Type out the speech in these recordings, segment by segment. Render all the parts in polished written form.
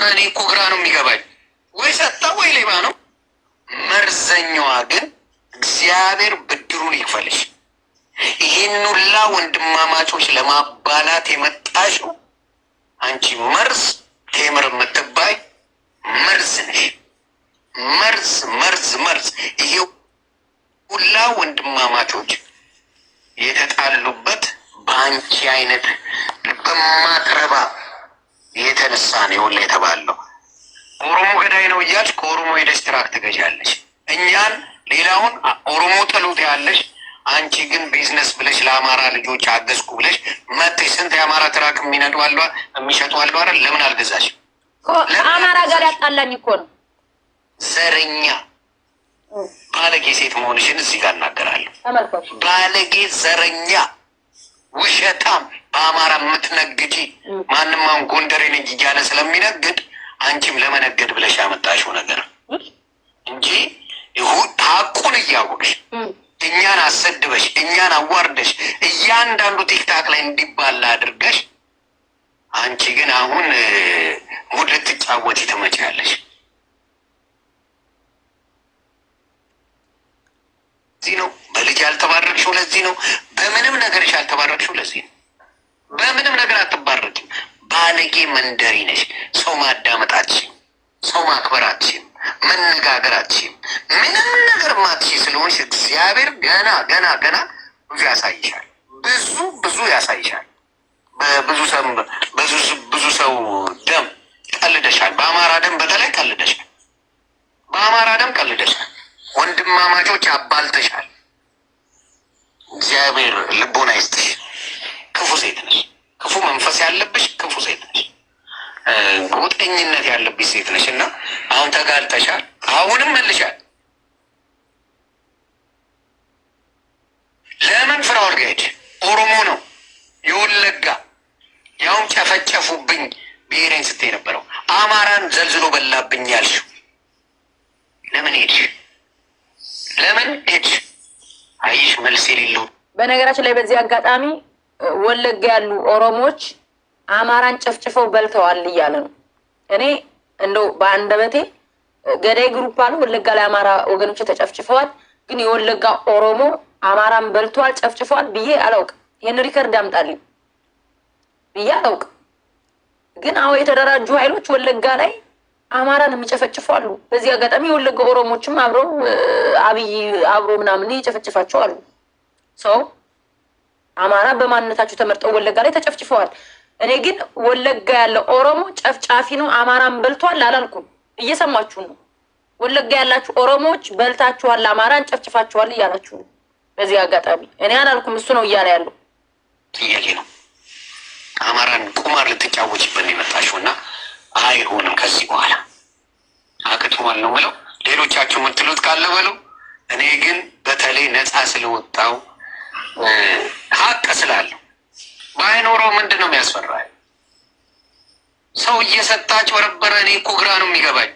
እኔ እኮ ግራ ነው የሚገባኝ። ወይ ሰጣ ወይ ሌባ ነው። መርዘኛዋ ግን እግዚአብሔር ብድሩን ይክፈልሽ። ይህን ሁላ ወንድማማቾች ለማባላት የመጣሽው አንቺ መርዝ ቴምር የምትባይ መርዝ ነሽ። መርዝ መርዝ መርዝ። ይሄ ሁላ ወንድማማቾች የተጣሉበት በአንቺ አይነት በማትረባ የተነሳ ነው የወላ የተባለው። ኦሮሞ ገዳይ ነው እያልሽ ከኦሮሞ ሄደሽ ትራክ ትገዣለሽ። እኛን ሌላውን ኦሮሞ ጥሉት ያለሽ፣ አንቺ ግን ቢዝነስ ብለሽ ለአማራ ልጆች አገዝኩ ብለሽ መጥተሽ ስንት የአማራ ትራክ የሚነዱ አሉ የሚሸጡ አሉ አይደል? ለምን አልገዛሽ? አማራ ጋር ያጣላኝ እኮ ነው። ዘረኛ ባለጌ ሴት መሆንሽን እዚህ ጋር እናገራለሁ። ባለጌ ዘረኛ ውሸታም በአማራ የምትነግጂ ማንም አሁን ጎንደሬ ነኝ እያለ ስለሚነግድ አንቺም ለመነገድ ብለሽ ያመጣሽው ነገር እንጂ ሀቁን እያወቅሽ እኛን አሰድበሽ እኛን አዋርደሽ እያንዳንዱ ቲክታክ ላይ እንዲባላ አድርገሽ አንቺ ግን አሁን ሙድ ልትጫወት ትመጪያለሽ። እዚህ ነው በልጅ ያልተባረክሽው። ለዚህ ነው በምንም ነገርሽ ያልተባረክሽው። ለዚህ ነው በምንም ነገር አትባረክም። ባለጌ መንደሪ ነሽ። ሰው ማዳመጣችም፣ ሰው ማክበራችም፣ መነጋገራችም ምንም ነገር ማትሽ ስለሆንሽ እግዚአብሔር ገና ገና ገና ብዙ ያሳይሻል። ብዙ ያሳይሻል። ብዙ ሰው ደም ቀልደሻል። በአማራ ደም በተለይ ቀልደሻል። በአማራ ደም ቀልደሻል። ወንድማማቾች አባልተሻል። እግዚአብሔር ልቦና ይስጥሽ። ክፉ ሴት ነሽ። ክፉ መንፈስ ያለብሽ ክፉ ሴት ነሽ። ጎጠኝነት ያለብሽ ሴት ነሽ እና አሁን ተጋልጠሻል። አሁንም መልሻል። ለምን ፍራኦል ጋር ሄድሽ? ኦሮሞ ነው የወለጋ ያውም ጨፈጨፉብኝ ብሔሬን ስትይ ነበረው። አማራን ዘልዝሎ በላብኝ ያልሽው ለምን ሄድሽ? ለምን ሄድሽ? አይሽ መልስ የሌለው። በነገራችን ላይ በዚህ አጋጣሚ ወለጋ ያሉ ኦሮሞዎች አማራን ጨፍጭፈው በልተዋል እያለ ነው። እኔ እንደው በአንደበቴ ገዳይ ግሩፕ አሉ ወለጋ ላይ አማራ ወገኖች ተጨፍጭፈዋል፣ ግን የወለጋ ኦሮሞ አማራን በልተዋል ጨፍጭፈዋል ብዬ አላውቅም። ይህን ሪከርድ አምጣልኝ ብዬ አላውቅም። ግን አዎ የተደራጁ ኃይሎች ወለጋ ላይ አማራን የሚጨፈጭፉ አሉ። በዚህ አጋጣሚ የወለጋ ኦሮሞችም አብረው አብይ አብሮ ምናምን ይጨፈጭፋቸው አሉ። ሰው አማራ በማንነታቸው ተመርጠው ወለጋ ላይ ተጨፍጭፈዋል። እኔ ግን ወለጋ ያለው ኦሮሞ ጨፍጫፊ ነው አማራን በልቷል አላልኩም። እየሰማችሁ ነው። ወለጋ ያላችሁ ኦሮሞዎች በልታችኋል፣ አማራን ጨፍጭፋችኋል እያላችሁ ነው። በዚህ አጋጣሚ እኔ አላልኩም፣ እሱ ነው እያለ ያለው። ጥያቄ ነው። አማራን ቁማር ልትጫወችበት የመጣሽው እና አይሆንም ከዚህ በኋላ አቅቷል ነው ብለው ሌሎቻችሁ የምትሉት ካለ በሉ። እኔ ግን በተለይ ነፃ ስለወጣው ሀቅ ስላለው ባይኖረው ምንድን ነው የሚያስፈራ? ሰው እየሰጣች ወረበረ። እኔ እኮ ግራ ነው የሚገባኝ።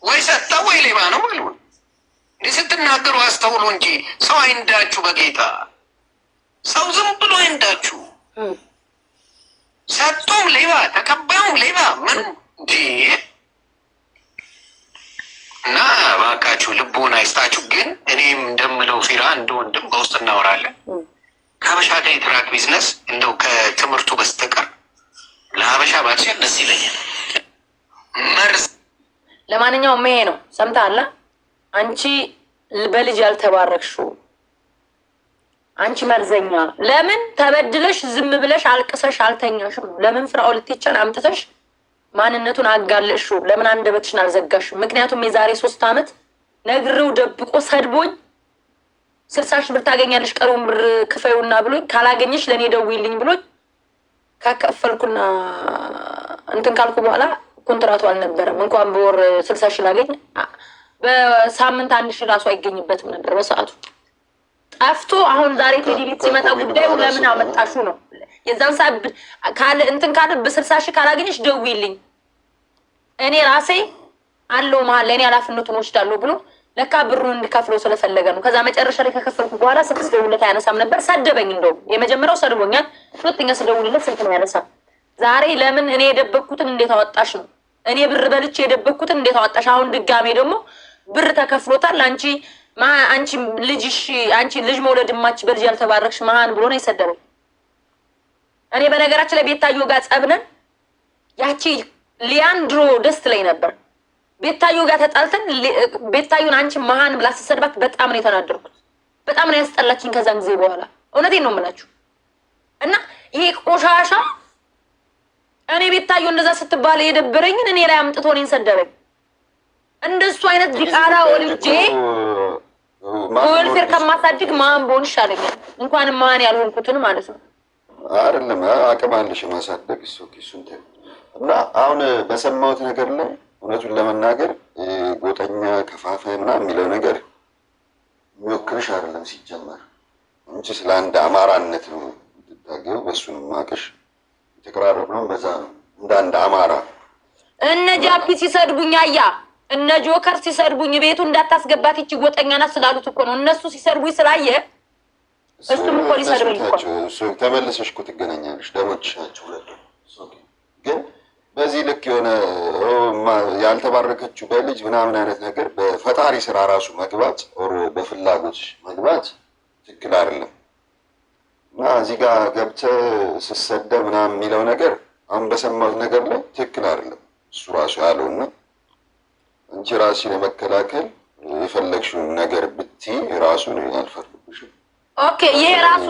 ወይ ሰጣ ወይ ሌባ ነው አሉ። እንዲህ ስትናገሩ አስተውሉ እንጂ ሰው አይንዳችሁ። በጌታ ሰው ዝም ብሎ አይንዳችሁ። ሰጡም ሌባ ተቀባዩም ሌባ ምን እንጂ እና እባካችሁ ልቦና ይስጣችሁ። ግን እኔም እንደምለው ፊራ እንደ ወንድም በውስጥ እናወራለን። ከሀበሻ ጋር የትራክ ቢዝነስ እንደው ከትምህርቱ በስተቀር ለሀበሻ ባትችል ደስ ይለኛል። መርዝ ለማንኛውም ይሄ ነው። ሰምተሃል? አንቺ በልጅ ያልተባረክሽው አንቺ መርዘኛ፣ ለምን ተበድለሽ ዝም ብለሽ አልቅሰሽ አልተኛሽም? ለምን ፍራኦል ኢቴቻን አምጥተሽ ማንነቱን አጋለሽው? ለምን አንደበትሽን አልዘጋሽም? ምክንያቱም የዛሬ 3 ዓመት ነግሬው ደብቆ ሰድቦኝ 60 ሺህ ብር ታገኛለሽ ቀሩን ብር ክፈዩና ብሎኝ ካላገኘሽ ለእኔ ደውይልኝ ብሎኝ ካከፈልኩና እንትን ካልኩ በኋላ ኮንትራቱ አልነበረም። እንኳን በወር 60 ሺህ ላገኝ በሳምንት 1 ሺህ ራሱ አይገኝበትም ነበር በሰዓቱ ጠፍቶ። አሁን ዛሬ ቴዲ ቤት ሲመጣ ጉዳዩ ለምን አመጣሹ ነው። የዛን ሰዓት ካለ እንትን ካለ በ60 ሺህ ካላገኘሽ ደውይልኝ እኔ ራሴ አለው መሀል ለእኔ ኃላፊነቱን ወስዳለሁ ብሎ ለካ ብሩን እንድከፍለው ስለፈለገ ነው። ከዛ መጨረሻ ላይ ከከፈልኩ በኋላ ስልክ ስደውልለት አያነሳም ነበር። ሰደበኝ። እንደውም የመጀመሪያው ሰድቦኛል፣ ሁለተኛ ስደውልለት ስልክ ነው ያነሳ። ዛሬ ለምን እኔ የደበቅኩትን እንዴት አወጣሽ ነው። እኔ ብር በልቼ የደበኩትን እንዴት አወጣሽ? አሁን ድጋሜ ደግሞ ብር ተከፍሎታል። አንቺ ልጅሽ አንቺ ልጅ መውለድ ማች በልጅ ያልተባረክሽ መሃን ብሎ ነው የሰደበኝ። እኔ በነገራችን ላይ ቤታዮ ጋር ጸብነን ያቺ ሊያንድሮ ደስ ላይ ነበር። ቤታዮ ጋር ተጣልተን ቤታዩን አንቺ መሃን ብላ ስትሰድባት በጣም ነው የተናደርኩት። በጣም ነው ያስጠላችኝ ከዛን ጊዜ በኋላ እውነቴን ነው የምላችሁ። እና ይሄ ቆሻሻ እኔ ቤታዮ እንደዛ ስትባል የደበረኝን እኔ ላይ አምጥቶ እኔን ሰደበኝ። እንደሱ አይነት ዲቃላ ወልጄ ወልፌር ከማሳድግ ማን ቦን ይሻለኛል። እንኳን ማን ያልሆንኩትን ማለት ነው። አይደለም አቅም አለሽ ማሳደግ እሱን እና አሁን በሰማሁት ነገር ላይ እውነቱን ለመናገር ጎጠኛ ከፋፋይ ምናምን የሚለው ነገር የሚወክልሽ አይደለም ሲጀመር እንጂ ስለ አንድ አማራነት ነው የምትታገው። በእሱንም ማቅሽ የተቀራረብነው በዛ ነው እንደ አንድ አማራ። እነ ጃፒ ሲሰድቡኝ አያ እነ ጆከር ሲሰድቡኝ ቤቱ እንዳታስገባት ይቺ ጎጠኛ ናት ስላሉት እኮ ነው። እነሱ ሲሰድቡኝ ስላየ እሱም እኮ ሊሰድቡኝ እኮ ተመልሰሽ እኮ ትገናኛለሽ ደሞችሻቸው ሁለቱ። ግን በዚህ ልክ የሆነ ያልተባረከችው በልጅ ምናምን አይነት ነገር በፈጣሪ ስራ ራሱ መግባት ኦር በፍላጎት መግባት ትክክል አይደለም። እና እዚህ ጋር ገብተህ ስትሰደብ ምናምን የሚለው ነገር አሁን በሰማሁት ነገር ላይ ትክክል አይደለም እሱ ራሱ ያለው እና አንቺ ራስሽን የመከላከል የፈለግሽውን ነገር ብትይ ራሱ ነው አልፈርድብሽም። ኦኬ ይሄ ራሱ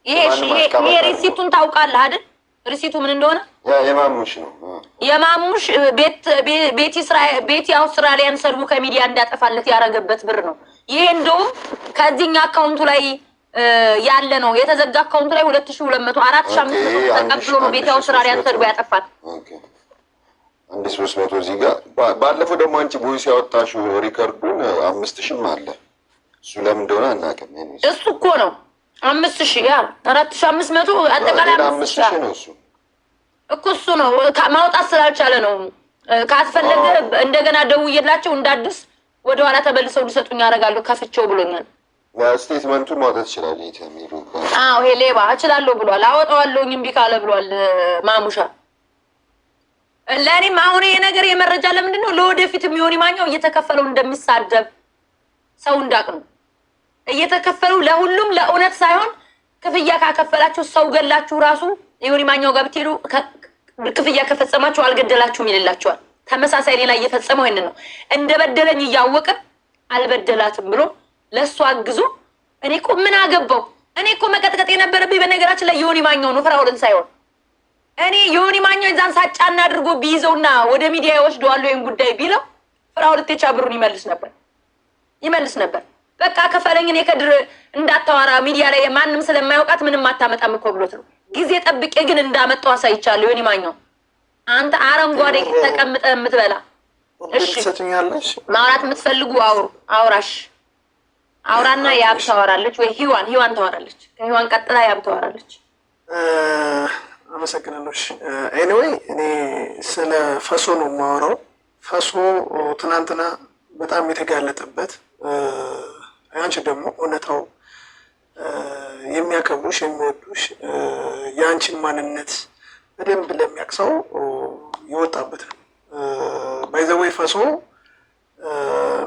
ይሄ ሪሲቱን ታውቃለህ አይደል? ሪሲቱ ምን እንደሆነ የማሙሽ ነው። የማሙሽ ቤቲ አውስትራሊያን ሰርጉ ከሚዲያ እንዳጠፋለት ያረገበት ብር ነው። ይሄ እንደውም ከዚህኛ አካውንቱ ላይ ያለ ነው። የተዘጋ አካውንቱ ላይ 2200 4500 ተቀብሎ ነው ቤቲ አውስትራሊያን ሰርጉ ያጠፋት። 1300 እዚህ ጋር ባለፈው ደግሞ አንቺ ቦይስ ያወጣሽው ሪከርዱን 5000 አለ። እሱ ለምን እንደሆነ አናውቅም። እሱ እኮ ነው 5000 ያ 4500 አጠቃላይ 5000 ነው እሱ እኮ እሱ ነው ማውጣት ስላልቻለ ነው። ካስፈለገ እንደገና ደውዬላቸው እንዳድስ ወደ ኋላ ተመልሰው ሊሰጡኝ ያደርጋለሁ ከፍቼው ብሎኛል። ስቴትመንቱን ማውጣት ይችላል ይተሚሩ። አዎ ይሄ ሌባ እችላለሁ ብሏል። አወጣዋለሁኝ እምቢ ካለ ብሏል ማሙሻ። ለእኔም አሁን ይሄ ነገር የመረጃ ለምንድን ነው ለወደፊት የሚሆን ማኛው እየተከፈለው እንደሚሳደብ ሰው እንዳቅ ነው እየተከፈሉ ለሁሉም ለእውነት ሳይሆን ክፍያ ካከፈላችሁ ሰው ገላችሁ ራሱ ይሁን ማኛው ጋር ብትሄዱ ክፍያ ከፈጸማችሁ አልገደላችሁም ይልላችኋል። ተመሳሳይ ሌላ እየፈጸመው ይሄን ነው። እንደበደለኝ እያወቀ አልበደላትም ብሎ ለሱ አግዞ እኔ እኮ ምን አገባው? እኔ እኮ መቀጥቀጥ የነበረብኝ በነገራችን ላይ ይሁን ማኛው ነው ፍራውልን ሳይሆን እኔ ይሁን ማኛው እዛን ሳጫና አድርጎ ቢይዘውና ወደ ሚዲያ ይወስደዋል ወይም ጉዳይ ቢለው ፍራውል ተቻ ብሩን ይመልስ ነበር። በቃ ከፈለኝ እኔ ከድር እንዳታወራ ሚዲያ ላይ ማንም ስለማያውቃት ምንም አታመጣም እኮ ብሎት ነው። ጊዜ ጠብቄ ግን እንዳመጣው አሳይቻለሁ። ይሁን ማኛው አንተ አረንጓዴ ተቀምጠ የምትበላ እሺ፣ ማውራት የምትፈልጉ አውራሽ አውራና ያብ ታወራለች ወይ ሂዋን ታወራለች። ከሂዋን ቀጥላ ያብ ታወራለች። አመሰግናለሁ። ኤኒዌይ እኔ ስለ ፈሶ ነው የማወራው። ፈሶ ትናንትና በጣም የተጋለጠበት አንቺ ደግሞ እውነታው የሚያከብሩሽ የሚወዱሽ የአንቺን ማንነት በደንብ ለሚያቅሰው የወጣበት ነው። ባይዘወይ ፈሶ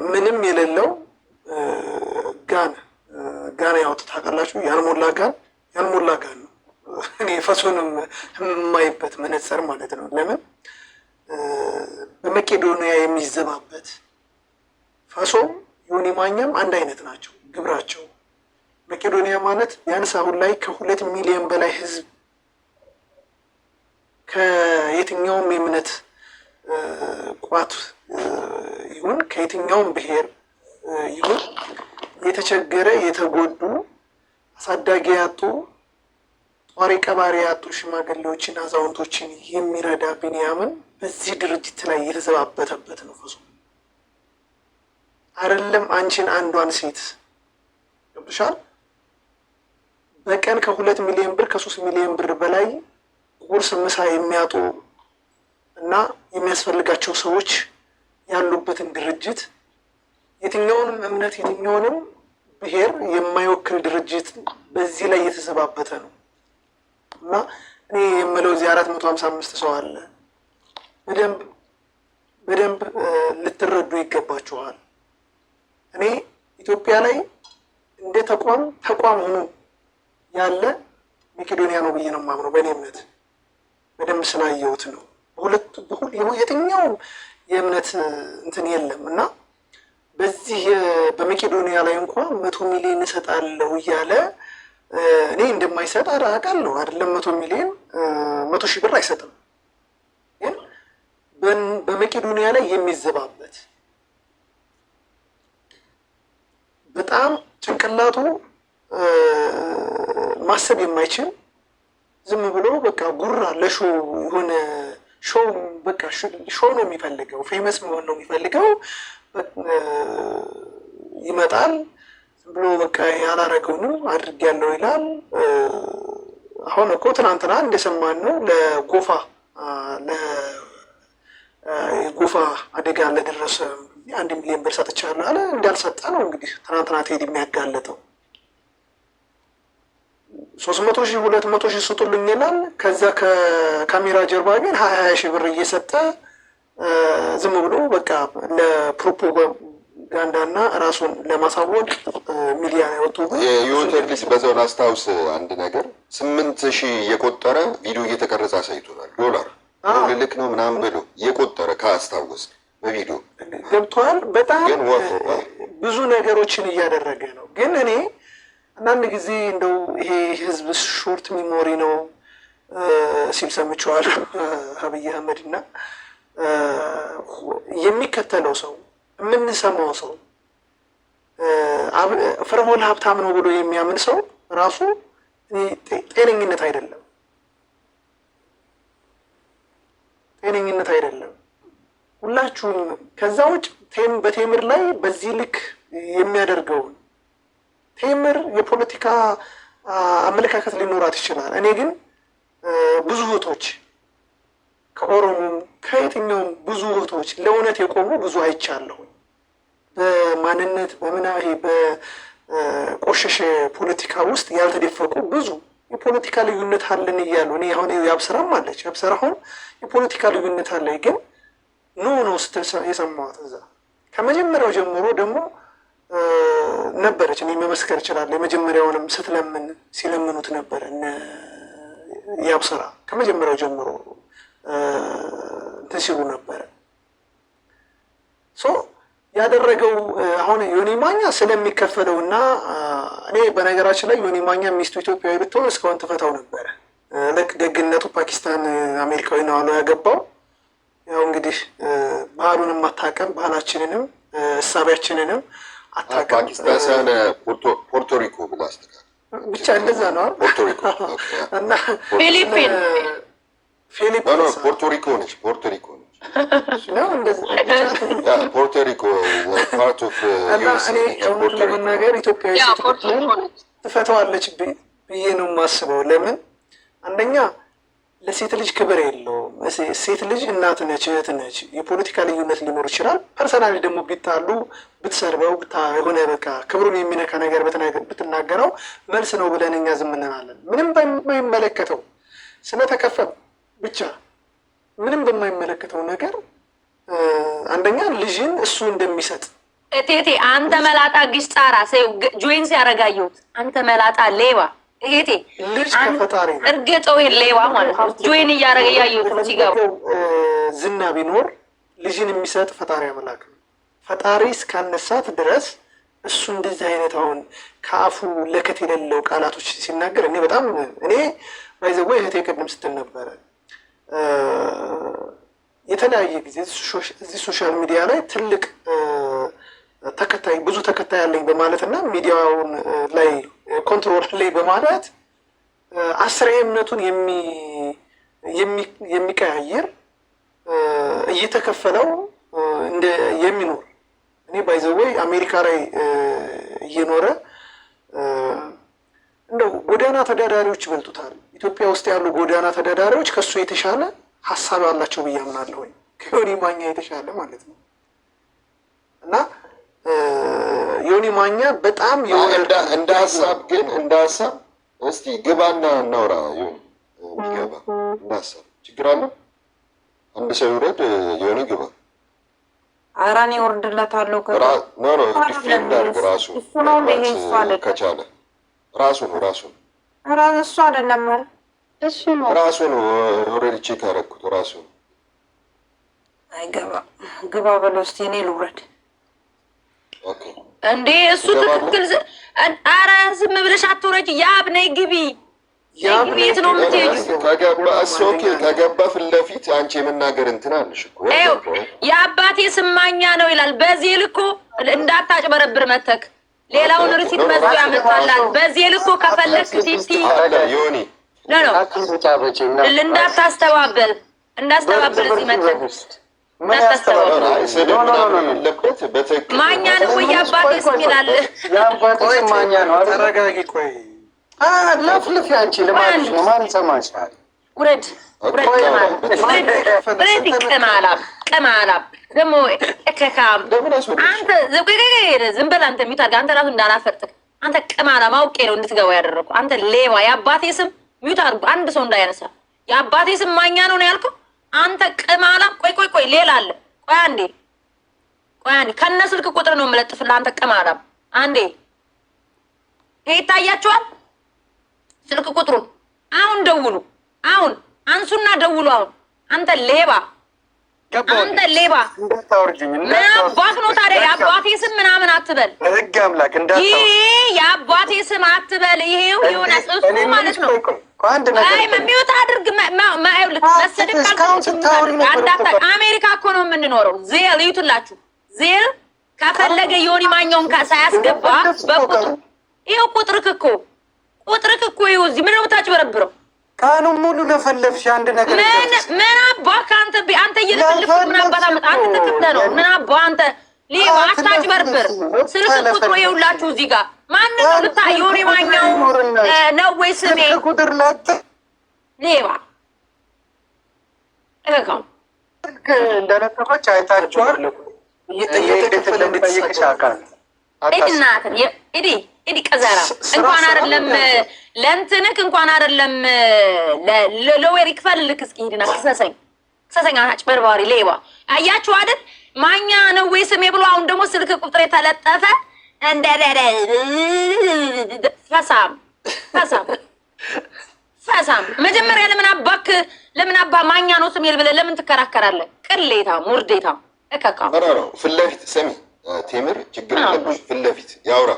ምንም የሌለው ጋን ያወጡት ታውቃላችሁ። ያልሞላ ጋን ነው። እኔ ፈሶንም የማይበት መነጽር ማለት ነው። ለምን በመቄዶንያ የሚዘባበት ፈሶ ዮኒ ማኛም አንድ አይነት ናቸው ግብራቸው። መቄዶንያ ማለት ቢያንስ አሁን ላይ ከ2 ሚሊዮን በላይ ህዝብ ከየትኛውም የእምነት ቋት ይሁን ከየትኛውም ብሔር ይሁን የተቸገረ የተጎዱ አሳዳጊ ያጡ ጧሪ ቀባሪ ያጡ ሽማግሌዎችን አዛውንቶችን የሚረዳ ቢንያምን በዚህ ድርጅት ላይ የተዘባበተበት ነው። ፈሶ አይደለም አንቺን አንዷን ሴት ገብቶሻል። በቀን ከ2 ሚሊዮን ብር ከ3 ሚሊዮን ብር በላይ ቁርስ ምሳ የሚያጡ እና የሚያስፈልጋቸው ሰዎች ያሉበትን ድርጅት የትኛውንም እምነት የትኛውንም ብሔር የማይወክል ድርጅት በዚህ ላይ የተዘባበተ ነው እና እኔ የምለው እዚህ 455 ሰው አለ። በደንብ በደንብ ልትረዱ ይገባችኋል። እኔ ኢትዮጵያ ላይ እንደ ተቋም ሆኖ ያለ መቄዶንያ ነው ብዬ ነው የማምነው። በእኔ እምነት በደንብ ስላየሁት ነው። የትኛውም የእምነት እንትን የለም እና በዚህ በመቄዶንያ ላይ እንኳን 100 ሚሊዮን እሰጣለሁ እያለ እኔ እንደማይሰጥ አውቃለሁ። አይደለም 100 ሚሊዮን 100 ሺህ ብር አይሰጥም። ግን በመቄዶንያ ላይ የሚዘባበት በጣም ጭንቅላቱ ማሰብ የማይችል ዝም ብሎ በቃ ጉራ ለሾው የሆነ ሾው በቃ ሾው ነው የሚፈልገው፣ ፌመስ መሆን ነው የሚፈልገው። ይመጣል ዝም ብሎ በቃ ያላረገውንም አድርጌያለሁ ይላል። አሁን እኮ ትናንትና እንደሰማን ነው ለጎፋ አደጋ ለደረሰ 1 ሚሊዮን ብር ሰጥቻለሁ አለ። እንዳልሰጠ ነው እንግዲህ ትናንትና ቴዲ የሚያጋለጠው። 300 ሺህ 200 ሺህ ስጡልኝ ይላል። ከዛ ከካሜራ ጀርባ ግን 20 ሺህ ብር እየሰጠ ዝም ብሎ በቃ ለፕሮፓጋንዳና ራሱን ለማሳወቅ ሚዲያ ያወጡ የዩቲዩብ ልጅ በዛው ላስታውስ አንድ ነገር 8,000 የቆጠረ ቪዲዮ እየተቀረጸ አሳይቶናል። $1 ልክ ነው ምናምን ብሎ የቆጠረ ካስታወስ በቪዲዮ ገብቷል። በጣም ብዙ ነገሮችን እያደረገ ነው። ግን እኔ አንዳንድ ጊዜ እንደው ይሄ ህዝብ ሾርት ሚሞሪ ነው ሲል ሰምቼዋለሁ አብይ አህመድ እና የሚከተለው ሰው የምንሰማው ሰው ፍርሆን ሀብታም ነው ብሎ የሚያምን ሰው ራሱ ጤነኝነት አይደለም። ሁላችሁም ከዛ ውጭ በቴምር ላይ በዚህ ልክ የሚያደርገውን ቴምር የፖለቲካ አመለካከት ሊኖራት ይችላል። እኔ ግን ብዙ እህቶች ከኦሮሞም ከየትኛውም ብዙ እህቶች ለእውነት የቆሙ ብዙ አይቻለሁ። በማንነት በምናሄ በቆሸሸ ፖለቲካ ውስጥ ያልተደፈቁ ብዙ የፖለቲካ ልዩነት አለን እያሉ እኔ አሁን ያብስራም አለች ያብስራ አሁን የፖለቲካ ልዩነት አለ ግን ነው ስትል የሰማሁት እዛ ከመጀመሪያው ጀምሮ ደግሞ ነበረች። እኔ መመስከር እችላለሁ። የመጀመሪያውንም ስትለምን ሲለምኑት ነበር እነ ያብስራ ከመጀመሪያው ጀምሮ እንትን ሲሉ ነበረ። ያደረገው አሁን ዮኒ ማኛ ስለሚከፈለው እና እኔ በነገራችን ላይ ዮኒ ማኛ ሚስቱ ኢትዮጵያዊ ብትሆን እስካሁን ትፈታው ነበረ። ልክ ደግነቱ ፓኪስታን አሜሪካዊ ነው አለው ያገባው። ያው እንግዲህ ባህሉንም አታውቅም፣ ባህላችንንም እሳቢያችንንም አታውቅም። ፓኪስታን ሳይሆን ፖርቶሪኮ ብላ አስተካክል ብቻ እንደዛ ነው። ፖርቶሪኮ እና ፊሊፒን ፖርቶሪኮ ነች። ፖርቶሪኮ ነች ነው እንደዛ ፖርቶሪኮ ፓርት ኦፍ ዩኤስ። እኔ እውነት ለመናገር ኢትዮጵያዊ ትፈተዋለች ብዬ ነው የማስበው። ለምን አንደኛ ለሴት ልጅ ክብር የለውም። ሴት ልጅ እናት ነች፣ እህት ነች። የፖለቲካ ልዩነት ሊኖር ይችላል። ፐርሰናሊ ደግሞ ቢታሉ ብትሰርበው የሆነ በቃ ክብሩን የሚነካ ነገር ብትናገረው መልስ ነው ብለን እኛ ዝም እንላለን። ምንም በማይመለከተው ስለተከፈል ብቻ ምንም በማይመለከተው ነገር አንደኛ ልጅን እሱ እንደሚሰጥ እቴቴ አንተ መላጣ ግስጣራ ጆይን ሲያረጋየሁት አንተ መላጣ ሌባ እቴቴ ልጅ ከፈጣሪ ነው። እርግጠው ሌባ ማለት ነው። ጆይን እያረገ ያየሁት ሲገቡ ዝና ቢኖር ልጅን የሚሰጥ ፈጣሪ አምላክ ነው። ፈጣሪ እስካነሳት ድረስ እሱ እንደዚህ አይነት አሁን ከአፉ ለከት የሌለው ቃላቶች ሲናገር እኔ በጣም እኔ ባይዘው እህቴ ቅድም ስትል ነበረ የተለያየ ጊዜ እዚህ ሶሻል ሚዲያ ላይ ትልቅ ተከታይ ብዙ ተከታይ ያለኝ በማለት እና ሚዲያውን ላይ ኮንትሮል ላይ በማለት አስሬ እምነቱን የሚቀያየር እየተከፈለው እንደ የሚኖር እኔ ባይዘወይ አሜሪካ ላይ እየኖረ እንደው ጎዳና ተዳዳሪዎች ይበልጡታል። ኢትዮጵያ ውስጥ ያሉ ጎዳና ተዳዳሪዎች ከሱ የተሻለ ሀሳብ ያላቸው ብዬ አምናለሁ። ከዮኒ ማኛ የተሻለ ማለት ነው። እና ዮኒ ማኛ በጣም እንደ ሀሳብ ግን እንደ ሀሳብ እስቲ ግባና እናውራ። ዮኒ ገባ እንደ ሀሳብ ችግር አለ። አንድ ሰው ይውረድ። ዮኒ ግባ ኧረ እኔ እወርድለታለሁ። ዲፌንድ አድርግ ራሱ እሱ ነው እንደ ይሄ እሱ አይደለም ከቻለ ራሱ ነው ኧረ እሱ አይደለም እሱ ነው ራሱ ነው። ኦልሬዲ ቼክ አደረኩት ራሱ ነው። አይገባ ግባ በለው እስኪ እኔ ልውረድ። ኦኬ እንዴ እሱ ትክክል። ኧረ ዝም ብለሽ አትውረጅ። ያብ ነይ ግቢ። የት ነው የምትሄጂው? ከገባ ፊት ለፊት አንቺ የመናገር እንትን አለሽ እኮ። የአባቴ ስማኛ ነው ይላል። በዚህ ልኮ እንዳታጭበረብር መተክ ሌላውን ሪሲት መዝቶ ያመጣላል። በዚህ ልኮ ከፈለክ ቲቲ ዮኒ እንዳታስተባበል እዚህ መተክ እንዳታስተባበል። ማኛ ነው ወይ የአባቴ ስም ይላል። ማኛ ነው። ተረጋጊ። ቆይ ለፍልፍ ያንቺ ልማድሽ ነው። ማን ይሰማሻል? ውረድ ቅማላም ደግሞ እከካም አንተ ዝም በል አንተ ሚውት አድርገህ አንተ ራሱ እንዳላፈርጥህ አንተ ቅማላም አውቄ ነው እንድትገባ ያደረኩ አንተ ሌባ። የአባቴ ስም ሚውት አድርጎ አንድ ሰው እንዳያነሳ። የአባቴ ስም ማኛ ነው ያልከው አንተ ቅማላም። ቆይ ሌላ አለ። ቆይ አንዴ ከነ ስልክ ቁጥር ነው የምለጥፍልህ አንተ ቅማላም። አንዴ ይሄ ይታያችኋል ስልክ ቁጥሩን። አሁን ደውሉ። አሁን አንሱና ደውሉ። አሁን አንተ ሌባ ምን አባት ነው ታዲያ? የአባቴ ስም ምናምን አትበል። ህግ አምላክ ይህ የአባቴ ስም አትበል። ይሄው የሆነ እሱ ማለት ነው። አይ መሚወት አድርግ መሰደቅ አሜሪካ እኮ ነው የምንኖረው። ዜል ይዩትላችሁ። ዜል ከፈለገ የሆኒ ማኛውን ሳያስገባ በቁጥሩ ይኸው ቁጥርክ እኮ ይኸው እዚህ ምንድን ነው የምታጭበረብረው? ቀኑን ሙሉ ለፈለፍሽ አንድ ነገር ምን አባ ከአንተ እየለፈልፍ ምን አባት አመጣ አንተ ተከተ ነው። ምን አባ አንተ ሌባ አታጭበርብር። ስልክ ቁጥሩ ይኸውላችሁ እዚህ ጋር ማን ነው ልታ የሆነ ማኛው ነው ወይ ስሜ ቁጥር ላት ሌባ እከካው እንደለጠፈች አይታችኋል። እየተከፈለ እንደጠየቅሽ አካል እናትን ኢዲ ቀዘራ እንኳን አይደለም ለእንትንክ እንኳን አይደለም ለወር ይክፈልልክ። እስኪ ሂድና ክሰሰኝ አጭበርባሪ ሌባ። አያችሁ አይደል ማኛ ነው ወይ ስሜ ብሎ አሁን ደግሞ ስልክ ቁጥር የተለጠፈ እንደ ፈሳም መጀመሪያ ለምን አባ ማኛ ነው ስሜ ብለህ ለምን ትከራከራለህ? ቅሌታ ሙርዴታ እከካ ፊት ለፊት ስሚ ቴምር ችግር የለብሽ። ፊት ለፊት ያውራ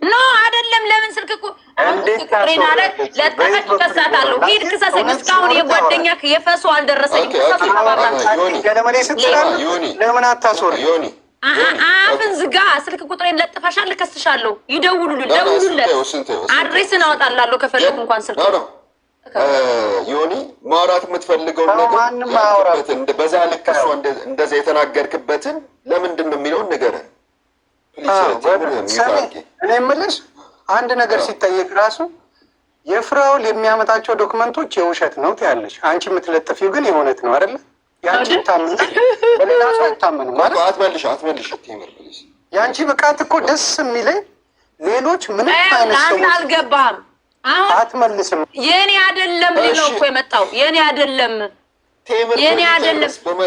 ኖ አይደለም። ለምን ስልክ ቁጥሬን አለ ለጠፈች ከሳታለሁ። ሂድ ክሰሰኝ። እስካሁን የጓደኛክ የፈሱ አልደረሰኝም። ለምን አታስወር? አፍን ዝጋ። ስልክ ቁጥሬን ለጥፈሻል፣ ከስሻለሁ። ደውሉለት። አድሬስን አወጣላለሁ ከፈለግ እንኳን ስልክ ዮኒ ማውራት የምትፈልገውን ነገር በዛ ልክ እሷ እንደዛ የተናገርክበትን ለምንድን ነው የሚለውን ንገረን። እኔ የምልሽ አንድ ነገር ሲጠየቅ ራሱ የፍራውል የሚያመጣቸው ዶክመንቶች የውሸት ነው ትያለሽ። አንቺ የምትለጥፊው ግን የእውነት ነው አይደለ? የአንቺ ታምና በሌላ ሰው አይታመንም ማለት አትመልሽ ቴምር። የአንቺ ብቃት እኮ ደስ የሚለኝ ሌሎች ምንም አይነት ሰው አልገባም። አሁን አትመልስም። የኔ አይደለም ሌላው እኮ የመጣው የኔ አይደለም።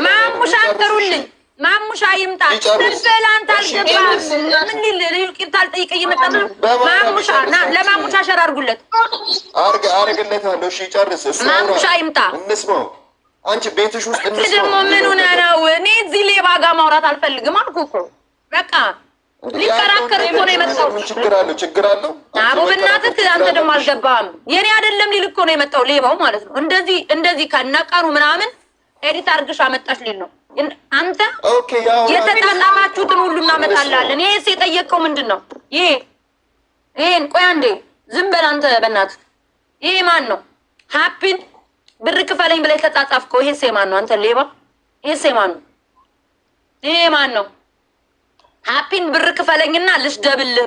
ማሙሻ አንተሩልኝ ማሙሻ ይምጣ። ትንበላንት አልገባም። ምን ይልቂርታ አልጠይቀ እየመጣ ነው። ማሙሻ ለማሙሻ ሸር አድርጉለት። አርግለታለሁ። እሺ ጨርስ። ማሙሻ ይምጣ እንስማው። አንቺ ቤትሽ ውስጥ እንስማው። ደግሞ ምን ሆነ ነው? እኔ እዚህ ሌባ ጋር ማውራት አልፈልግም አልኩ እኮ በቃ ሊከራከር እኮ ነው የመጣው። ችግር አለው። አቡ በእናትህ አንተ ደግሞ አልገባም። የኔ አይደለም ሊል እኮ ነው የመጣው ሌባው ማለት ነው። እንደዚህ ከነቀኑ ምናምን ኤዲት አድርግሽ አመጣሽ ሊል ነው። አንተ የተጣጣማችሁትን ሁሉ እናመጣላለን። ይሄስ የጠየቀው ምንድን ነው? ይሄን ቆይ አንዴ ዝም በል አንተ በእናትህ። ይሄ ማን ነው? ሀፒን ብር ክፈለኝ ብለህ የተጻጻፍከው ይሄስ የማን ነው? አንተ ሌባ ይሄስ የማን ነው? ይሄ ማን ነው? ሀፒን ብር ክፈለኝና ልስደብልህ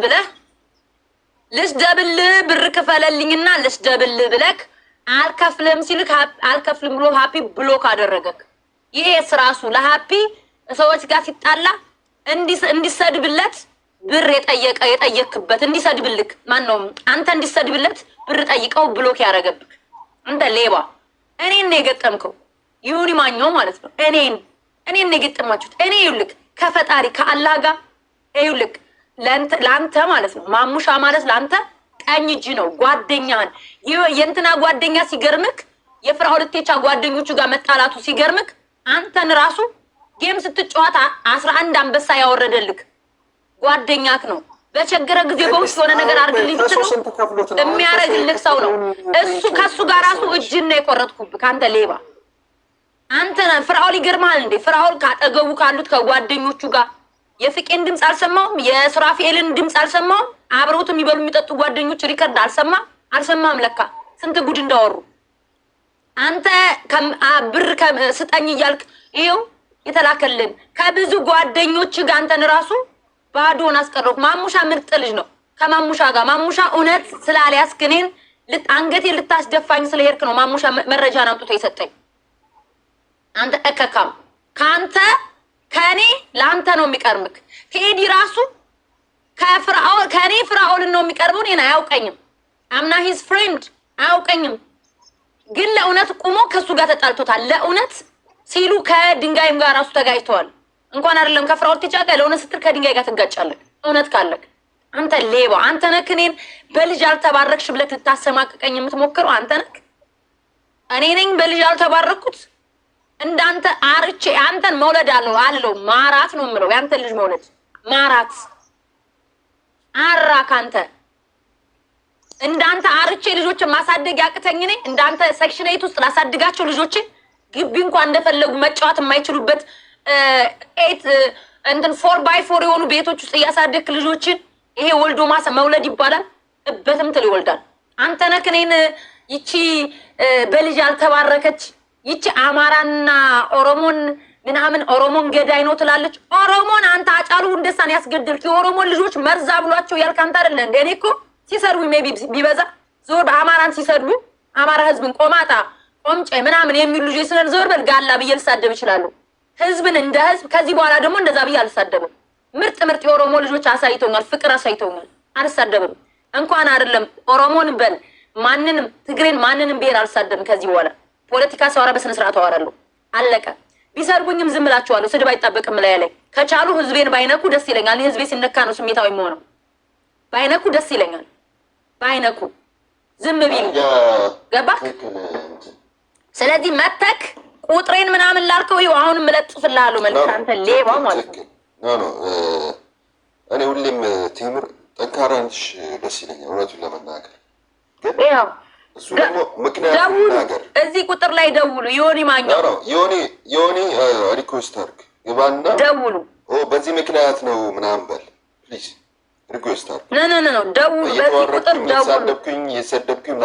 ብር ክፈለልኝና ልስደብልህ ብለህ አልከፍልም ሲልክ አልከፍልም ብሎ ሀፒ ብሎክ አደረገክ። ይሄ ራሱ ለሀፒ ሰዎች ጋር ሲጣላ እንዲሰድብለት ብር የጠየክበት እንዲሰድብልክ ማን ነው? አንተ እንዲሰድብለት ብር ጠይቀው ብሎክ ያደረገብክ አንተ ሌባ። እኔን ነው የገጠምከው። ይሁን ማኛው ማለት ነው። እኔን ነው የገጠማችሁት። እኔ ይልክ ከፈጣሪ ከአላህ ጋር ይኸውልህ ለአንተ ማለት ነው። ማሙሻ ማለት ለአንተ ቀኝ እጅ ነው። ጓደኛህን የእንትና ጓደኛ ሲገርምክ የፍራኦል ኢቴቻ ጓደኞቹ ጋር መጣላቱ ሲገርምክ አንተን ራሱ ጌም ስትጫወት 11 አንበሳ ያወረደልክ ጓደኛክ ነው። በቸገረ ጊዜ በውስጥ የሆነ ነገር አድርግልኝ ብትለው የሚያደርግልህ ሰው ነው። እሱ ከሱ ጋር ራሱ እጅን ነው የቆረጥኩብህ አንተ ሌባ። አንተ ፍራኦል ይገርማል እንዴ? ፍራኦል ካጠገቡ ካሉት ከጓደኞቹ ጋር የፍቄን ድምፅ አልሰማውም? የሱራፌልን ድምፅ አልሰማውም? አብረውት የሚበሉ የሚጠጡ ጓደኞች ሪከርድ አልሰማም? ለካ ስንት ጉድ እንዳወሩ አንተ ብር ስጠኝ እያልክ ይኸው የተላከልን ከብዙ ጓደኞች ጋር አንተን ራሱ ባዶን አስቀረው። ማሙሻ ምርጥ ልጅ ነው። ከማሙሻ ጋር ማሙሻ እውነት ስላልያዝክ እኔን አንገቴ ልታስደፋኝ ስለሄድክ ነው ማሙሻ መረጃን አምጥቶ የሰጠኝ። አንተ እከካም ከአንተ ከኔ ለአንተ ነው የሚቀርምክ። ቴዲ ራሱ ከኔ ፍራኦልን ነው የሚቀርበው። እኔን አያውቀኝም። አምና ሂዝ ፍሬንድ አያውቀኝም። ግን ለእውነት ቁሞ ከሱ ጋር ተጣልቶታል። ለእውነት ሲሉ ከድንጋይም ጋር ራሱ ተጋጭተዋል። እንኳን አይደለም ከፍራኦል ኢቴቻ ጋር ለእውነት ስትል ከድንጋይ ጋር ትጋጫለህ። እውነት ካለክ አንተ ሌባ አንተ ነክ። እኔን በልጅ አልተባረክሽ ብለህ ልታሰማቅቀኝ የምትሞክረው አንተ ነክ። እኔ ነኝ በልጅ አልተባረኩት። እንዳንተ አርቼ አንተን መውለድ አለው ማራት ነው የምለው። ያንተ ልጅ መውለድ ማራት አራክ አንተ። እንዳንተ አርቼ ልጆችን ማሳደግ ያቅተኝ ነኝ። እንዳንተ ሴክሽን 8 ውስጥ ላሳድጋቸው ልጆችን ግቢ እንኳን እንደፈለጉ መጫወት የማይችሉበት 4x4 የሆኑ ቤቶች ውስጥ እያሳደግክ ልጆችን ይሄ ወልዶ መውለድ ይባላል? እበትም ትል ይወልዳል። አንተ ነክ እኔን ይቺ በልጅ ያልተባረከች ይቺ አማራና ኦሮሞን ምናምን ኦሮሞን ገዳይ ነው ትላለች። ኦሮሞን አንተ አጫሉ እንደሳን ያስገድልክ የኦሮሞን ልጆች መርዛ ብሏቸው ያልክ አንተ አይደለ እንዴ? እኔ እኮ ሲሰድቡ ሜቢ ቢበዛ ዞር በአማራን ሲሰድቡ አማራ ህዝብን ቆማጣ ቆምጬ ምናምን የሚሉ ልጆች ስለነ ዞር በል ጋላ ብዬ ልሳደብ እችላለሁ። ህዝብን እንደ ህዝብ ከዚህ በኋላ ደግሞ እንደዛ ብዬ አልሳደብም። ምርጥ የኦሮሞ ልጆች አሳይቶኛል፣ ፍቅር አሳይቶኛል። አልሳደብም። እንኳን አይደለም ኦሮሞን በል ማንንም ትግሬን ማንንም ብሄር አልሳደብም። ከዚህ በኋላ ፖለቲካ ሰዋራ በስነ ስርዓት አወራለሁ። አለቀ። ቢሰርቡኝም ዝም እላቸዋለሁ። ስድብ አይጣበቅም ላይ ከቻሉ ህዝቤን ባይነኩ ደስ ይለኛል። ህዝቤ ሲነካ ነው ስሜታዊ የምሆነው። ባይነኩ ደስ ይለኛል። ባይነኩ ዝም ቢሉ ገባ። ስለዚህ መተክ ቁጥሬን ምናምን ላልከው ይኸው አሁን እለጥፍልሃለሁ። መልክ አንተ ሌባ ማለት ነው። ኖ እኔ ሁሌም ቴምር ጠንካራ ነሽ ደስ ይለኛል እውነቱን ለመናገር ግን ያው እሱ ደግሞ ምክንያት ነገር እዚህ ቁጥር ላይ ደውሉ። ዮኒ ማኛው ነው ዮኒ ሪኩዌስት አድርግ ይባና ደውሉ። በዚህ ምክንያት ነው ምናምን በል ፕሊዝ ሪኩዌስት አድርግ። ኖ ደውሉ። በዚህ ቁጥር ደውሉ። የሰደብኩኝ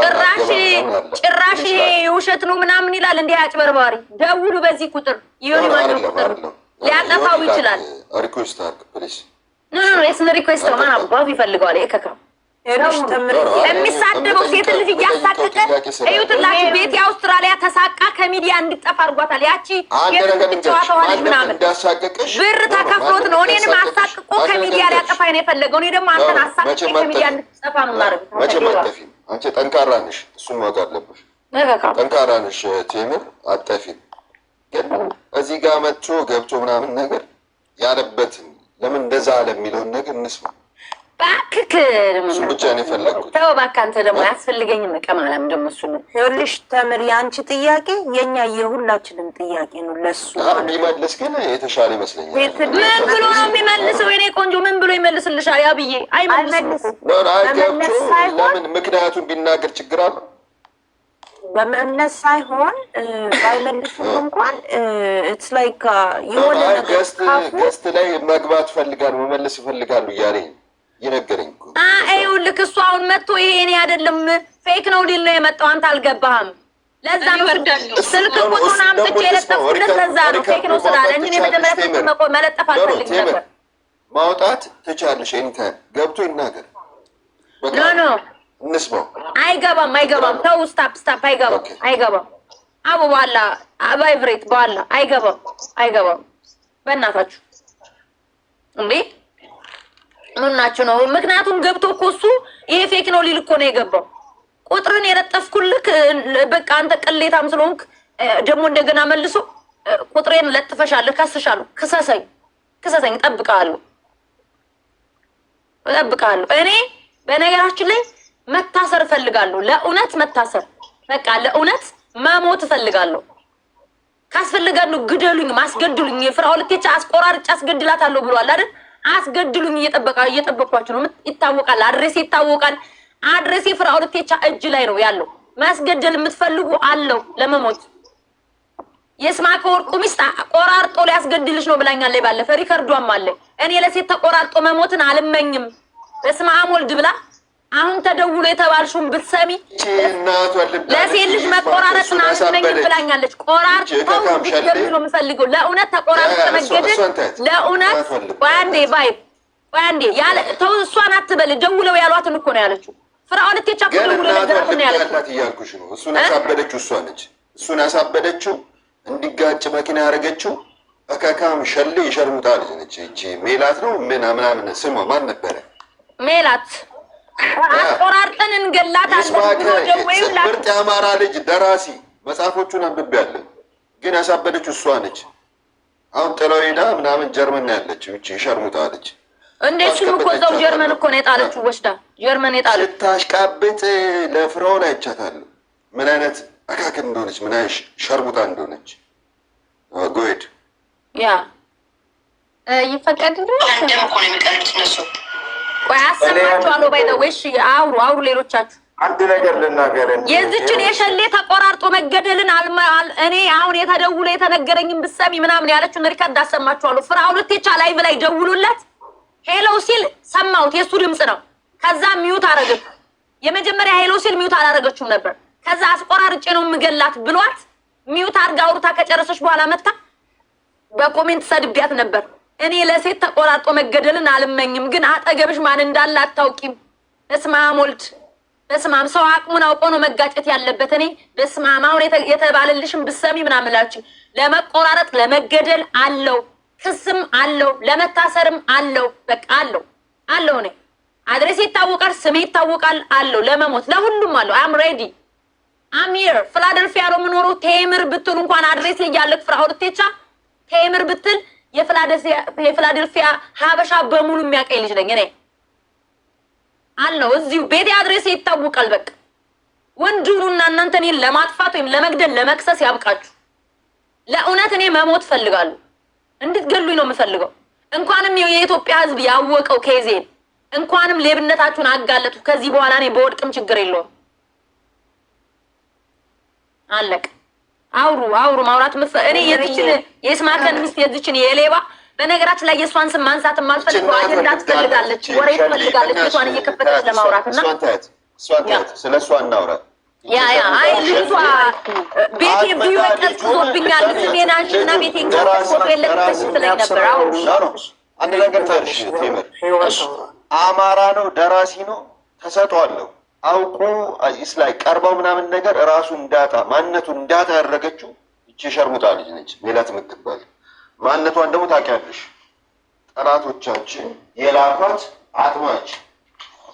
ጭራሽ የውሸት ነው ምናምን ይላል እንዴ አጭበርባሪ። ደውሉ በዚህ ቁጥር ዮኒ ማኛው ቁጥር ሊያጠፋው ይችላል። ሪኩዌስት አድርግ ፕሊዝ። ኖ የስነ ሪኩዌስት ነው ማን አባቱ ይፈልገዋል። የከካ የሚሳደበው ሴት ልጅ እያሳቀቀ እዩትላችሁ። ቤት የአውስትራሊያ ተሳቃ ከሚዲያ እንድጠፋ አድርጓታል። ያቺ የጨዋታዋለች ምናምን ብር ተከፍሎት ነው እኔንም አሳቅቆ ከሚዲያ ሊያጠፋኝ ነው የፈለገው። እኔ ደግሞ አንተን አሳቅቄ ከሚዲያ እንድትጠፋ ነው ማድረግ። መቼም አትጠፊም። አንቺ ጠንካራ ነሽ፣ እሱን ማወቅ አለብሽ። ጠንካራ ነሽ ቴምር፣ አትጠፊም። ግን እዚህ ጋር መጥቶ ገብቶ ምናምን ነገር ያለበትን ለምን እንደዛ አለ የሚለውን ነገር እንስማ። ባክክ ብቻ ነው የፈለግኩት። ተው እባክህ አንተ ደግሞ አያስፈልገኝም። ቀማላም ደግሞ እሱ ነው። ይኸውልሽ ተምር፣ የአንቺ ጥያቄ የኛ የሁላችንም ጥያቄ ነው። ለሱ ቢመልስ ግን የተሻለ ይመስለኛል። ምን ብሎ ነው የሚመልሰው? የኔ ቆንጆ ምን ብሎ ይመልስልሻል? ያ ብዬ አይመልስም። ለምን ምክንያቱን ቢናገር ችግር አለ? በመለስ ሳይሆን ባይመልሱም እንኳን ኢትስ ላይክ የሆነ ነገር ገስት ላይ መግባት ፈልጋሉ መመለስ ይፈልጋሉ እያለኝ ይነገረኝ እኮ። ይኸውልህ እሱ አሁን መጥቶ ይሄ እኔ አይደለም ፌክ ነው ሊል ነው የመጣው። አንተ አልገባህም። ለዛ ነው ስልክ ቁጥሩን አምጥቼ የለጠፍኩለት። ለዛ ነው ፌክ ነው ስላለ እንጂ መጀመሪያ ስልክ መለጠፍ አልፈልግም ነበር። ማውጣት ትቻለሽ። ኤኒታይም ገብቶ ይናገር። ኖ እንስማው። አይገባም። ተው ስታፕ። አይገባም። አቡ በኋላ ቫይብሬት በኋላ አይገባም። በእናታችሁ እንዴ ምን ናችሁ ነው? ምክንያቱም ገብቶ እኮ እሱ ይሄ ፌክ ነው ሊል እኮ ነው የገባው። ቁጥርን የለጠፍኩልክ በቃ አንተ ቅሌታም ስለሆንክ ደግሞ እንደገና መልሶ ቁጥሬን ለጥፈሻለህ፣ ከስሻለሁ። ክሰሰኝ። ክሰሰኝ፣ እጠብቅሃለሁ። እኔ በነገራችን ላይ መታሰር እፈልጋለሁ። ለእውነት መታሰር፣ በቃ ለእውነት መሞት እፈልጋለሁ። ካስፈልጋለሁ ግደሉኝ፣ ማስገድሉኝ። የፍራኦል ኢቴቻ አስቆራርጬ አስገድላታለሁ ብሏል አይደል? አስገድሉኝ። እየጠበቅኳችሁ ነው። ይታወቃል፣ አድሬስ ይታወቃል። አድሬስ የፍራኦል ኢቴቻ እጅ ላይ ነው ያለው። ማስገደል የምትፈልጉ አለው ለመሞት። የስማከ ወርቁ ሚስት ቆራርጦ ሊያስገድልሽ ነው ብላኛለች። ባለፈ ሪከርዷም አለ። እኔ ለሴት ተቆራርጦ መሞትን አልመኝም። በስመ አብ ወልድ ብላ አሁን ተደውሎ የተባልሽውን ብትሰሚ ለሴት ልጅ መቆራረጥን አልመኝም ብላኛለች። ቆራርጦ እንድትገድሉ ነው የምፈልገው። ለእውነት ተቆራርጦ መገደል ለእውነት ባንዴ ባንዴ ያለ ተው። እሷን አትበል። ደውለው ያሏትን እኮ ነው ያለችው። ፍራኦል ኢቴቻ እኮ ደውለው ነገራትን ነው ያለችው። እያልኩሽ ነው። እሱን ያሳበደችው እሷ ነች። እሱን ያሳበደችው እንዲጋጭ መኪና ያደረገችው በካካም ሸሌ ይሸርሙጣ ልጅ ነች። እቺ ሜላት ነው ምናምን ስሟ ማን ነበረ? ሜላት አቆራርጠን እንገላታለን። ምርጥ የአማራ ልጅ ደራሲ መጽሐፎቹን አንብቤያለሁ። ግን ያሳበደችው እሷ ነች። አሁን ጥለው ሄዳ ምናምን ጀርመን ያለችው እቺ ይሸርሙጣ ልጅ። እንደሱም እኮ እዛው ጀርመን እኮ ነው የጣለችው። ወስዳ ጀርመን የጣለችው። ስታሽቃብጥ ለፍራኦል አይቻታለሁ ምን አይነት አካክል እንደሆነች ምን አይነት ሸርሙጣ እንደሆነች። ጎሄድ ያ ይፈቀድልኝ እንደም እኮ ነው የሚቀርቡት እነሱ። ቆይ አሰማችኋለሁ። ባይዘዌሽ አውሩ ሌሎቻችሁ። አንድ ነገር ልናገር። የዚችን የሸሌ ተቆራርጦ መገደልን እኔ አሁን የተደውሎ የተነገረኝም ብትሰሚ ምናምን ያለችውን ሪከርድ አሰማችኋለሁ። ፍራኦል ኢቴቻ ላይቭ ላይ ደውሉለት ሄሎ ሲል ሰማሁት። የሱ ድምጽ ነው። ከዛ ሚዩት አረገች። የመጀመሪያ ሄሎ ሲል ሚዩት አላረገችውም ነበር። ከዛ አስቆራርጬ ነው የምገላት ብሏት ሚዩት አድርጋ አውርታ ከጨረሰች በኋላ መታ በኮሜንት ሰድቢያት ነበር። እኔ ለሴት ተቆራርጦ መገደልን አልመኝም፣ ግን አጠገብሽ ማን እንዳለ አታውቂም። በስመ አብ ወልድ፣ በስመ አብ። ሰው አቅሙን አውቆ ነው መጋጨት ያለበት። እኔ በስመ አብ አሁን የተባለልሽም ብሰሚ ምናምን ላችሁ ለመቆራረጥ ለመገደል አለው፣ ክስም አለው፣ ለመታሰርም አለው። በቃ አለው። እኔ አድሬስ ይታወቃል፣ ስሜ ይታወቃል፣ አለው። ለመሞት ለሁሉም አለው። አም ሬዲ አሚር ፊላደልፊያ ነው የምኖረው። ቴምር ብትል እንኳን አድሬስ ላይ ያለክ ፍራኦል ኢቴቻ ቴምር ብትል የፊላደልፊያ ሀበሻ በሙሉ የሚያቀኝ ልጅ ነኝ እኔ አለው። እዚሁ ቤቴ አድሬስ ይታወቃል። በቃ ወንድሩና እናንተ እኔን ለማጥፋት ወይም ለመግደል ለመክሰስ ያብቃችሁ። ለእውነት እኔ መሞት ፈልጋለሁ። እንድትገሉኝ ነው የምፈልገው። እንኳንም የኢትዮጵያ ሕዝብ ያወቀው ከዜን እንኳንም ሌብነታችሁን አጋለጡ። ከዚህ በኋላ እኔ በወድቅም ችግር የለውም። አለቅ አውሩ ማውራት እኔ የዚችን የስማከን ሚስት የዚችን የሌባ በነገራችን ላይ የእሷን ስም ማንሳት የማልፈልገው አጀንዳ ትፈልጋለች፣ ወሬ ትፈልጋለች። ቤቷን እየከፈተች ለማውራት እና ስለ እሷ እናውራ። አይ ልጅቷ ቤቴ ቢዩ ቀጥቶብኛል። ስሜን አንሺና ቤቴን ፎቶ የለጥፈሽ ስትለኝ ነበር። አንድ ነገር ታርሽ ቴምር አማራ ነው፣ ደራሲ ነው፣ ተሰጥቷለሁ አውቁ ላይ ቀርበው ምናምን ነገር ራሱ እንዳጣ ማንነቱን እንዳጣ ያደረገችው እቺ ሸርሙጣ ልጅ ነች ሜላት የምትባል። ማንነቷን ደግሞ ታውቂያለሽ። ጠላቶቻችን የላኳት አጥማች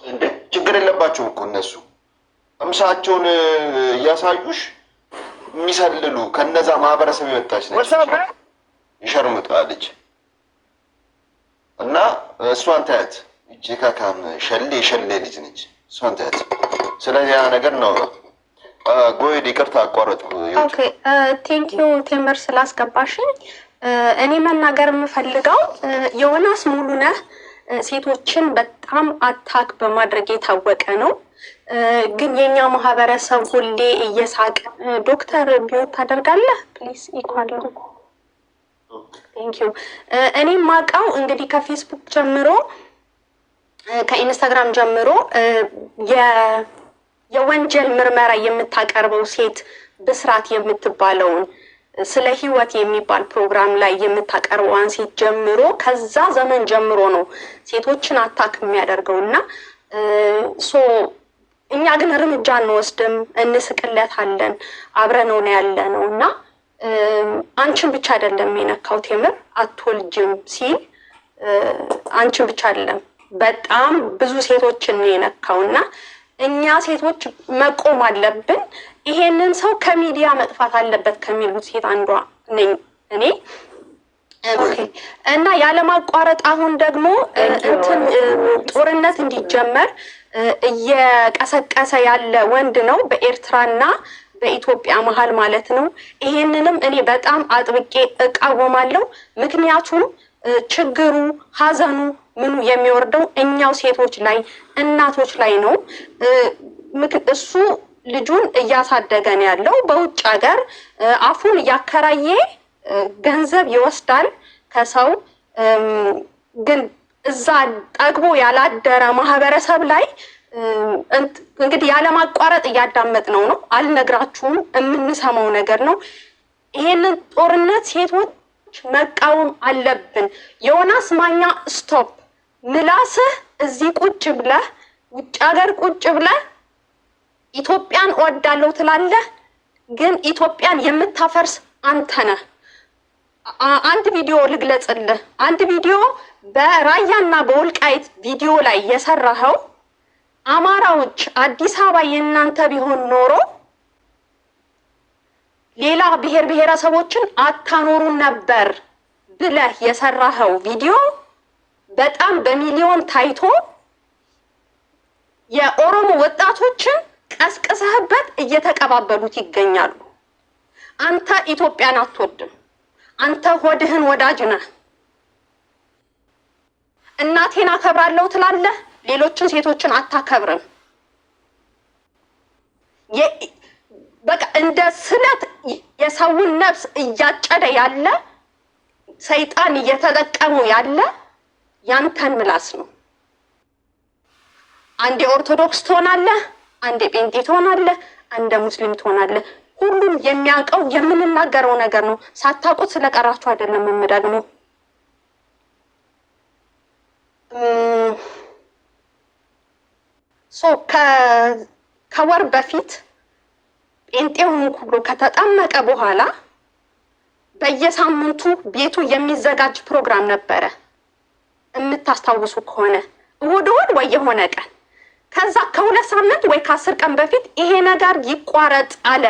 እንደ ችግር የለባቸውም እኮ እነሱ እምሳቸውን እያሳዩሽ የሚሰልሉ ከነዛ ማህበረሰብ የመጣች ነች የሸርሙጣ ልጅ እና እሷን ታያት። እቺ ካካም ሸሌ ልጅ ነች። እሷን ታያት። ስለዚህ ያ ነገር ነው። ጎይድ ይቅርታ አቋረጥኩ። ኦኬ ቴንኪዩ ቴምር ስላስገባሽኝ። እኔ መናገር የምፈልገው ዮናስ ሙሉነህ ሴቶችን በጣም አታክ በማድረግ የታወቀ ነው። ግን የኛ ማህበረሰብ ሁሌ እየሳቀ ዶክተር ቢዮት ታደርጋለህ ፕሊስ ኢኳል ነው። ቴንኪዩ። እኔ ማውቀው እንግዲህ ከፌስቡክ ጀምሮ ከኢንስታግራም ጀምሮ የወንጀል ምርመራ የምታቀርበው ሴት ብስራት የምትባለውን ስለ ህይወት የሚባል ፕሮግራም ላይ የምታቀርበዋን ሴት ጀምሮ ከዛ ዘመን ጀምሮ ነው ሴቶችን አታክ የሚያደርገው እና እኛ ግን እርምጃ እንወስድም፣ እንስቅለታለን፣ አብረነው ነው ያለ ነው እና አንቺን ብቻ አይደለም የነካው ቴምር አትወልጅም ሲል አንቺን ብቻ አይደለም በጣም ብዙ ሴቶችን የነካው እና እኛ ሴቶች መቆም አለብን። ይሄንን ሰው ከሚዲያ መጥፋት አለበት ከሚሉት ሴት አንዷ ነኝ እኔ። ኦኬ። እና ያለማቋረጥ አሁን ደግሞ እንትን ጦርነት እንዲጀመር እየቀሰቀሰ ያለ ወንድ ነው በኤርትራና በኢትዮጵያ መሀል ማለት ነው። ይሄንንም እኔ በጣም አጥብቄ እቃወማለሁ። ምክንያቱም ችግሩ ሀዘኑ ምኑ የሚወርደው እኛው ሴቶች ላይ እናቶች ላይ ነው። እሱ ልጁን እያሳደገ ነው ያለው በውጭ ሀገር አፉን እያከራየ ገንዘብ ይወስዳል ከሰው። ግን እዛ ጠግቦ ያላደረ ማህበረሰብ ላይ እንግዲህ ያለማቋረጥ እያዳመጥነው ነው። አልነግራችሁም፣ የምንሰማው ነገር ነው። ይሄንን ጦርነት ሴቶች መቃወም አለብን። ዮናስ ማኛ ስቶፕ። ምላስህ እዚህ ቁጭ ብለህ ውጭ ሀገር ቁጭ ብለህ ኢትዮጵያን እወዳለሁ ትላለህ፣ ግን ኢትዮጵያን የምታፈርስ አንተ ነህ። አንድ ቪዲዮ ልግለጽልህ። አንድ ቪዲዮ በራያና በወልቃይት ቪዲዮ ላይ የሰራኸው አማራዎች አዲስ አበባ የእናንተ ቢሆን ኖሮ ሌላ ብሔር ብሔረሰቦችን አታኖሩን ነበር ብለህ የሰራኸው ቪዲዮ በጣም በሚሊዮን ታይቶ የኦሮሞ ወጣቶችን ቀስቅሰህበት እየተቀባበሉት ይገኛሉ። አንተ ኢትዮጵያን አትወድም። አንተ ሆድህን ወዳጅ ነህ። እናቴን አከብራለሁ ትላለህ፣ ሌሎችን ሴቶችን አታከብርም። በቃ እንደ ስለት የሰውን ነፍስ እያጨደ ያለ ሰይጣን እየተጠቀመው ያለ ያንተን ምላስ ነው። አንዴ ኦርቶዶክስ ትሆናለህ፣ አንዴ ጴንጤ ትሆናለህ፣ አንዴ ሙስሊም ትሆናለህ። ሁሉም የሚያውቀው የምንናገረው ነገር ነው። ሳታውቁት ስለቀራችሁ አይደለም የምደግመው። ከወር በፊት ጴንጤውን ብሎ ከተጠመቀ በኋላ በየሳምንቱ ቤቱ የሚዘጋጅ ፕሮግራም ነበረ፣ የምታስታውሱ ከሆነ እሑድ ወይ የሆነ ቀን። ከዛ ከ2 ሳምንት ወይ ከ10 ቀን በፊት ይሄ ነገር ይቋረጥ አለ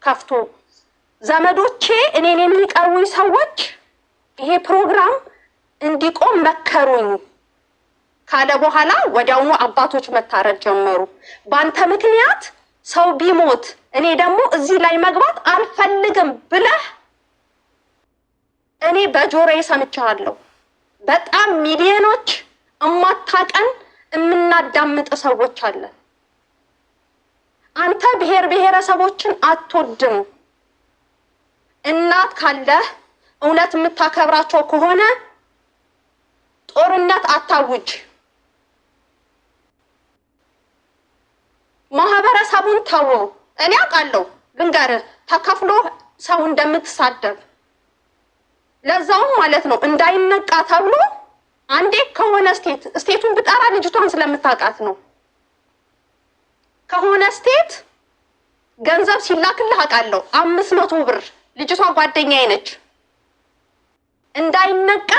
ከፍቶ። ዘመዶቼ እኔን የሚቀርቡኝ ሰዎች ይሄ ፕሮግራም እንዲቆም መከሩኝ ካለ በኋላ ወዲያውኑ አባቶች መታረድ ጀመሩ። በአንተ ምክንያት ሰው ቢሞት እኔ ደግሞ እዚህ ላይ መግባት አልፈልግም ብለህ እኔ በጆሮዬ ሰምቻለሁ። በጣም ሚሊዮኖች እማታቀን የምናዳምጥ ሰዎች አለ። አንተ ብሔር ብሔረሰቦችን አትወድም። እናት ካለህ እውነት የምታከብራቸው ከሆነ ጦርነት አታውጅ። ማህበረሰቡን ተው። እኔ አውቃለሁ፣ ልንገርህ፣ ተከፍሎ ሰው እንደምትሳደብ ለዛውም ማለት ነው እንዳይነቃ ተብሎ አንዴ ከሆነ ስቴቱን ብጠራ ልጅቷን ስለምታውቃት ነው። ከሆነ ስቴት ገንዘብ ሲላክልህ አውቃለሁ፣ 500 ብር። ልጅቷ ጓደኛዬ ነች። እንዳይነቃ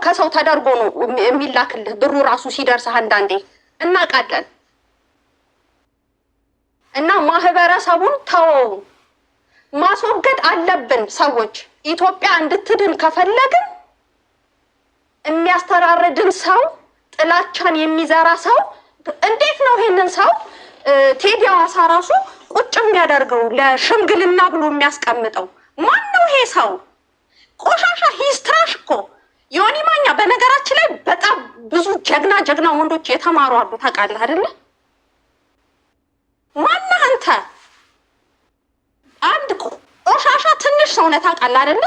ከሰው ተደርጎ ነው የሚላክልህ ብሩ ራሱ ሲደርስህ አንዳንዴ እናውቃለን። እና ማህበረሰቡን ተወው፣ ማስወገድ አለብን። ሰዎች ኢትዮጵያ እንድትድን ከፈለግን የሚያስተራርድን ሰው፣ ጥላቻን የሚዘራ ሰው እንዴት ነው ይሄንን ሰው ቴዲ አዋሳ ራሱ ቁጭ የሚያደርገው ለሽምግልና ብሎ የሚያስቀምጠው? ማን ነው ይሄ ሰው? ቆሻሻ ሂስትራሽ እኮ ዮኒ ማኛ። በነገራችን ላይ በጣም ብዙ ጀግና ወንዶች የተማሩ አሉ፣ ታውቃለህ አይደለ? ማነህ አንተ? አንድ ቆሻሻ ትንሽ ሰው ነህ፣ ታውቃለህ አይደለ?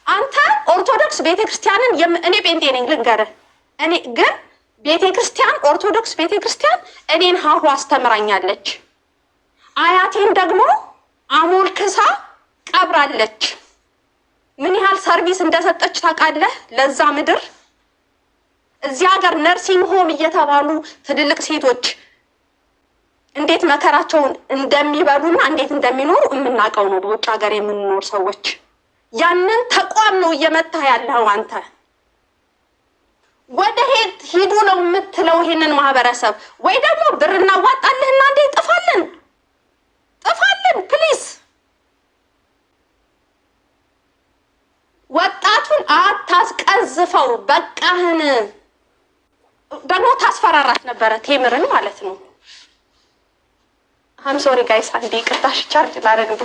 አንተ ኦርቶዶክስ ቤተክርስቲያንን እኔ ጴንጤ ነኝ ልንገርህ። እኔ ግን ቤተክርስቲያን ኦርቶዶክስ ቤተክርስቲያን እኔን ሀሁ አስተምራኛለች። አያቴን ደግሞ አሞልክሳ ቀብራለች። ምን ያህል ሰርቪስ እንደሰጠች ታውቃለህ ለዛ ምድር? እዚህ ሀገር ነርሲንግ ሆም እየተባሉ ትልልቅ ሴቶች እንዴት መከራቸውን እንደሚበሉና እንዴት እንደሚኖሩ የምናውቀው ነው፣ በውጭ ሀገር የምንኖር ሰዎች። ያንን ተቋም ነው እየመታ ያለው አንተ። ወደ ሂዱ ነው የምትለው ይሄንን ማህበረሰብ? ወይ ደግሞ ብር እናዋጣልህና እንዴ ጥፋልን ፕሊዝ። አታስቀዝፈው። በቃህን። ደግሞ ታስፈራራት ነበረ ቴምርን ማለት ነው። አም ሶሪ ጋይስ አንዴ ቅጣሽ ቻርጅ ላደርግ